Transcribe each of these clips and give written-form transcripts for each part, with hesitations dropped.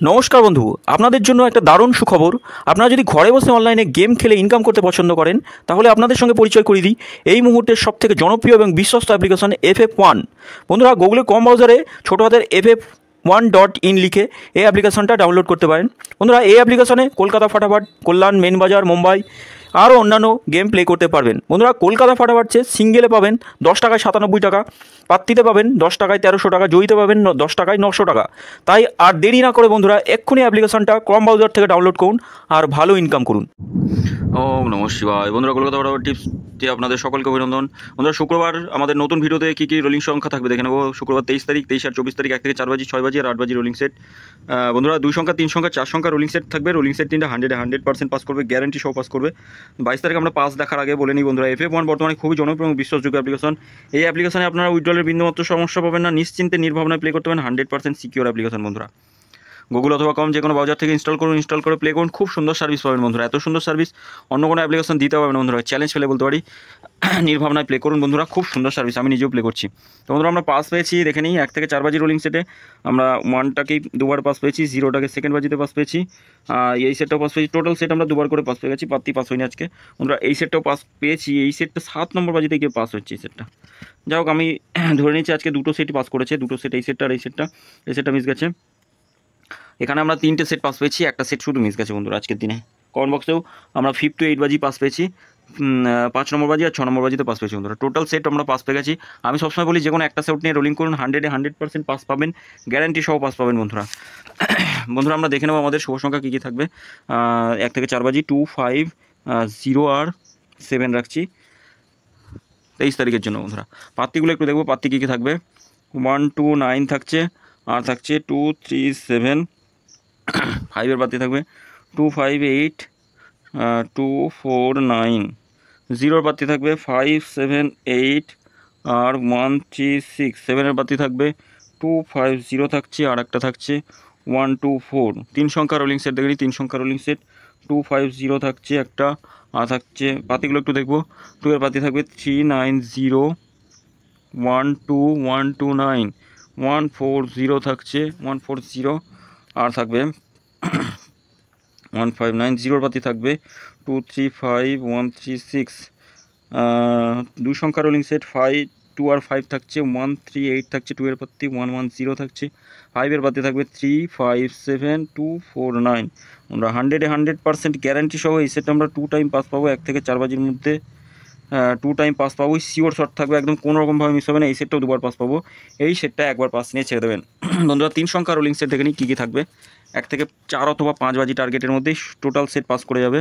নমস্কার বন্ধু, আপনাদের জন্য একটা দারুণ সুখবর। আপনারা যদি ঘরে বসে অনলাইনে গেম খেলে ইনকাম করতে পছন্দ করেন, তাহলে আপনাদের সঙ্গে পরিচয় করিয়ে দিই এই মুহূর্তের সবথেকে জনপ্রিয় এবং বিশ্বস্ত অ্যাপ্লিকেশন FF1। বন্ধুরা, গুগলের কম ব্রাউজারে ছোটো হাতের FF1.in লিখে এই অ্যাপ্লিকেশনটা ডাউনলোড করতে পারেন। বন্ধুরা, এই অ্যাপ্লিকেশনে কলকাতা ফাটাফাট, কল্যাণ, মেন বাজার, মুম্বাই আরও অন্যান্য গেম প্লে করতে পারবেন। বন্ধুরা, কলকাতা ফাটাফাট সিঙ্গেলে পাবেন 10 টাকায় 97 টাকা, পাত্তিতে পাবেন 10 টাকায় 1300 টাকা, জয়ীতে পাবেন 10 টাকায় 900 টাকা। তাই আর দেরি না করে বন্ধুরা এক্ষুনি অ্যাপ্লিকেশনটা ক্রম ব্রাউজার থেকে ডাউনলোড করুন আর ভালো ইনকাম করুন। ওম নমঃ শিবায়। বন্ধুরা, কলকাতা ফাটাফাট টিপসটি আপনাদের সকলকে অভিনন্দন। বন্ধুরা, শুক্রবার আমাদের নতুন ভিডিওতে কী কী রোলিং সংখ্যা থাকবে দেখে নেব। শুক্রবার 23 তারিখ, 23 আর 24 তারিখ 1 থেকে 4 বাজি, 6 বাজি আর 8 বাজি রোলিং সেট। বন্ধুরা, 2 সংখ্যা, 3 সংখ্যা, 4 সংখ্যা রোলিং সেট থাকবে। রোলিং সেট 3টা 100% পাস করবে, গ্যারান্টি সহ পাস করবে। 22 তারিখ আমরা পাস দেখার আগে বলে নিই বন্ধুরা, FF1 বর্তমানে খুবই জনপ্রিয় এবং বিশ্বাসযোগ্য অ্যাপ্লিকেশন। এই অ্যাপ্লিকেশনে আপনারা উইথড্রলের বিন্দুমাত্র সমস্যা পাবেন না, নিশ্চিন্তে নির্ভাবনায় প্লে করতে পারেন। 100% সিকিউর অ্যাপ্লিকেশন বন্ধুরা। গুগল অথবা কম যে কোনো ব্রাউজার থেকে ইনস্টল করুন, ইনস্টল করে প্লে করুন। খুব সুন্দর সার্ভিস পাবেন বন্ধুরা, এত সুন্দর সার্ভিস অন্য কোনো অ্যাপ্লিকেশন দিতে পারবেন বন্ধুরা। চ্যালেঞ্জ ফেলে বলতে পারি, নির্ভাবনায় প্লে করুন বন্ধুরা, খুব সুন্দর সার্ভিস, আমি নিজেও প্লে করছি। তো বন্ধুরা, আমরা পাস পেয়েছি দেখে নিই। 1 থেকে 4 বাজি রোলিং সেটে আমরা 1টাকেই দুবার পাস পেয়েছি, 0টাকে সেকেন্ড বাজিতে পাস পেয়েছি, এই সেটটাও পাস পেয়েছি। টোটাল সেট আমরা দুবার করে পাস পেয়ে গেছি, পাত্তি পাস হয়নি আজকে বন্ধুরা। এই সেটটাও পাস পেয়েছি, এই সেটটা 7 নম্বর বাজিতে গিয়ে পাস হচ্ছে এই সেটটা। যাই হোক, আমি ধরে নিচ্ছি আজকে দুটো সেটই পাস করেছে, দুটো সেট, এই সেটটা আর এই সেটটা মিস গেছে। এখানে আমরা 3টে সেট পাস পেয়েছি, একটা সেট শুধু মিস গেছে বন্ধুরা আজকের দিনে। কমেন্ট বক্সেও আমরা 5 to 8 বাজি পাস পেয়েছি, 5 নম্বর বাজি আর 6 নম্বর বাজিতে পাস পেয়েছি বন্ধুরা। টোটাল সেট আমরা পাস পেয়ে গেছি। আমি সবসময় বলি, যে কোনো একটা সেট নিয়ে রোলিং করুন, 100% পাস পাবেন, গ্যারান্টি সহ পাস পাবেন বন্ধুরা। বন্ধুরা, আমরা দেখে নেব আমাদের শুভ সংখ্যা কী কী থাকবে। 1 থেকে 4 বাজি 2, 5, 0 আর 7 রাখছি 23 তারিখের জন্য বন্ধুরা। পাত্তিগুলো একটু দেখবো, পাত্তি কী কী থাকবে। 1, 2, 9 থাকছে, আর থাকছে 2, 3, 7, 5-এর পাত্তি থাকবে 2, 5, 8, 2, 4, 9, 0-এর পাত্তি থাকবে 5, 7, 8 আর 1, 3, 6, 7-এর পাত্তি থাকবে 2, 5, 0 থাকছে, আর একটা থাকছে 1, 2, 4। 3 সংখ্যা রোলিং সেট দেখেনি, 3 সংখ্যা রোলিং সেট 2, 5, 0 থাকছে একটা, আর থাকছে পাতিগুলো একটু দেখবো। 2-এর পাতি থাকবে 3, 9, 0, 1, 2, 1, 2, 9, 1, 4, 0 থাকছে 1, 4, 0, আর থাকবে 1, 5, 9, 0-এর পাতি থাকবে 2, 3, 5, 1, 3, 6। 2 সংখ্যা রোলিং সেট 5, 2 আর 5 থাকছে 1, 3, 8 থাকছে, 2-এর পাতি 1, 1, 0 থাকছে, 5-এর পাতি থাকবে 3, 5, 7, 2, 4, 9। আমরা 100% গ্যারান্টি সহ এই সেটটা আমরা 2 টাইম পাস পাবো। 1 থেকে 4 বাজির মধ্যে 2 টাইম পাস পাবো, শিওর শট থাকবে, একদম কোনো রকমভাবে মিস হবে না। এই সেটটাও দুবার পাস পাবো, এই সেটটা একবার পাস নিয়ে ছেড়ে দেবেন বন্ধুরা। 3 সংখ্যা রোলিং সেট দেখে নিই কী কী থাকবে। 1 থেকে 4 অথবা 5 বাজি টার্গেটের মধ্যেই টোটাল সেট পাস করে যাবে।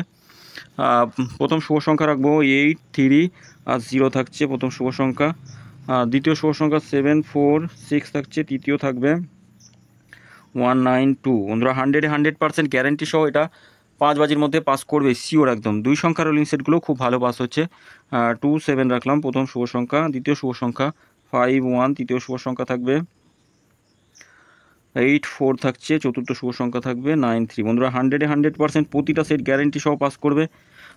প্রথম শুভ সংখ্যা রাখবো 8, 3 আর 0 থাকছে প্রথম শুভ সংখ্যা। দ্বিতীয় শুভ সংখ্যা 7, 4, 6 থাকছে, তৃতীয় থাকবে 1, 9, 2 বন্ধুরা। 100% গ্যারান্টি সহ এটা 5 বাজির মধ্যে পাস করবে, শিওর একদম। 2 সংখ্যা রোলিং সেটগুলো খুব ভালো পাস হচ্ছে। 2, 7 রাখলাম প্রথম শুভ সংখ্যা, দ্বিতীয় শুভ সংখ্যা 5, 1, তৃতীয় শুভ সংখ্যা থাকবে 8, 4 থাকছে, চতুর্থ শুভ সংখ্যা থাকবে 9, 3 বন্ধুরা। 100% প্রতিটা সেট গ্যারান্টি সহ পাস করবে।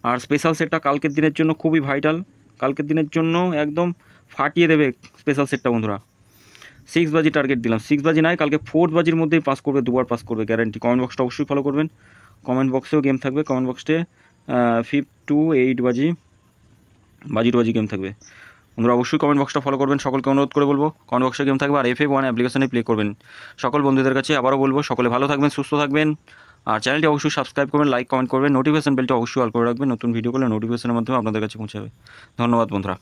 আর স্পেশাল সেটটা কালকের দিনের জন্য খুবই ভাইটাল, কালকের দিনের জন্য একদম ফাটিয়ে দেবে স্পেশাল সেটটা বন্ধুরা। 6 বাজি টার্গেট দিলাম, 6 বাজি নয়, কালকে 4 বাজির মধ্যেই পাস করবে, দুবার পাস করবে গ্যারান্টি। কমেন্ট বক্সটা অবশ্যই ফলো করবেন, কমেন্ট বক্সেও গেম থাকবে। কমেন্ট বক্সে 5 to 8 বাজি গেম থাকবে বন্ধুরা। অবশ্যই কমেন্ট বক্সটা ফলো করবেন, সকলকে অনুরোধ করে বলবো কমেন্ট বক্সে গেম থাকবে। আর FF1 অ্যাপ্লিকেশনে প্লে করবেন সকল বন্ধুদের কাছে। আবারও বলবো, সকলে ভালো থাকবেন, সুস্থ থাকবেন, আর চ্যানেলটি অবশ্যই সাবস্ক্রাইব করবেন, লাইক কমেন্ট করবেন, নোটিফিকেশন বেলটা অবশ্যই অল করে রাখবেন। নতুন ভিডিও করলে নোটিফিকেশনের মাধ্যমে আপনাদের কাছে পৌঁছাবে। ধন্যবাদ বন্ধুরা।